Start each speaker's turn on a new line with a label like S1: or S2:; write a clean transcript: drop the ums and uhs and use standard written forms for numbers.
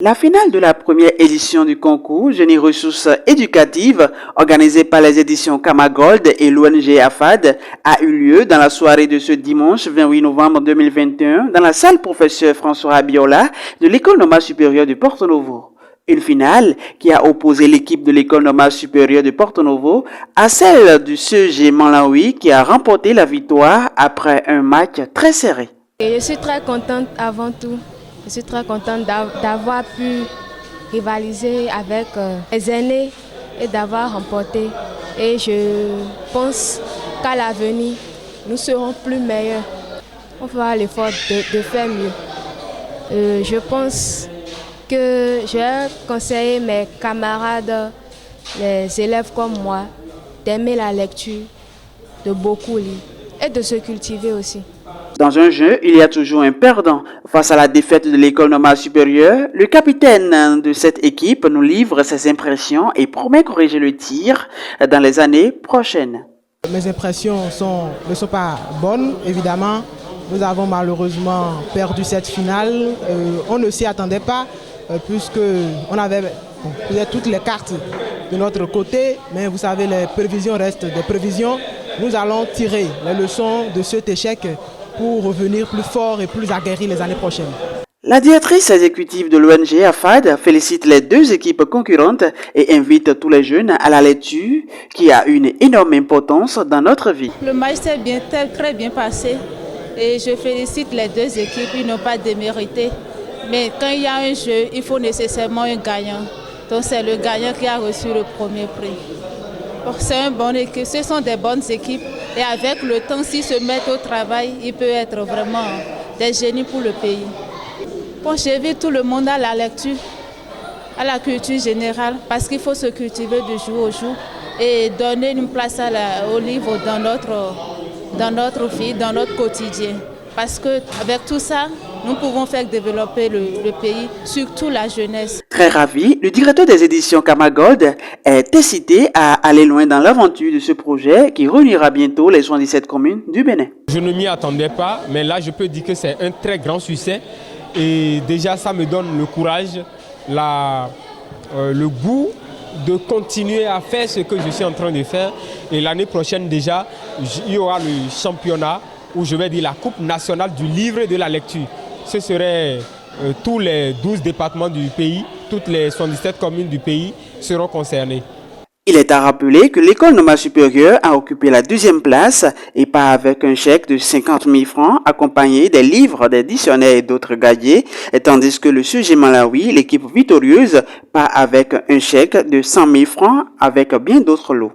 S1: La finale de la première édition du concours Génie Ressources Éducatives, organisé par les éditions Kamagold et l'ONG AFAD, a eu lieu dans la soirée de ce dimanche 28 novembre 2021 dans la salle professeur François Abiola de l'École normale supérieure de Porto Novo. Une finale qui a opposé l'équipe de l'École normale supérieure de Porto Novo à celle du CEG Malawi qui a remporté la victoire après un match très serré.
S2: Et je suis très contente avant tout. Je suis très contente d'avoir pu rivaliser avec les aînés et d'avoir remporté. Et je pense qu'à l'avenir, nous serons plus meilleurs. On fera l'effort de faire mieux. Je pense que je vais conseiller mes camarades, les élèves comme moi, d'aimer la lecture, de beaucoup lire et de se cultiver aussi.
S1: Dans un jeu, il y a toujours un perdant. Face à la défaite de l'École normale supérieure, le capitaine de cette équipe nous livre ses impressions et promet corriger le tir dans les années prochaines.
S3: Mes impressions ne sont pas bonnes, évidemment. Nous avons malheureusement perdu cette finale. On ne s'y attendait pas, puisque on avait toutes les cartes de notre côté. Mais vous savez, les prévisions restent des prévisions. Nous allons tirer les leçons de cet échec pour revenir plus fort et plus aguerri les années prochaines.
S1: La directrice exécutive de l'ONG AFAD félicite les deux équipes concurrentes et invite tous les jeunes à la lecture qui a une énorme importance dans notre vie.
S4: Le match s'est très bien passé et je félicite les deux équipes, ils n'ont pas démérité. Mais quand il y a un jeu, il faut nécessairement un gagnant. Donc c'est le gagnant qui a reçu le premier prix. C'est une bonne équipe, ce sont des bonnes équipes et avec le temps, s'ils se mettent au travail, ils peuvent être vraiment des génies pour le pays. Bon, j'invite tout le monde à la lecture, à la culture générale, parce qu'il faut se cultiver de jour au jour et donner une place au livre dans notre vie, dans notre quotidien. Parce qu'avec tout ça, nous pouvons faire développer le pays, surtout la jeunesse.
S1: Très ravi, le directeur des éditions Kamagold est incité à aller loin dans l'aventure de ce projet qui réunira bientôt les 77 communes du Bénin.
S5: Je ne m'y attendais pas, mais là je peux dire que c'est un très grand succès. Et déjà ça me donne le courage, le goût de continuer à faire ce que je suis en train de faire. Et l'année prochaine déjà, il y aura le championnat, où je vais dire la Coupe nationale du livre et de la lecture. Ce serait tous les 12 départements du pays, toutes les 77 communes du pays seront concernées.
S1: Il est à rappeler que l'École normale supérieure a occupé la deuxième place et part avec un chèque de 50 000 francs accompagné des livres, des dictionnaires et d'autres gadgets, tandis que le CEG Malawi, l'équipe victorieuse, part avec un chèque de 100 000 francs avec bien d'autres lots.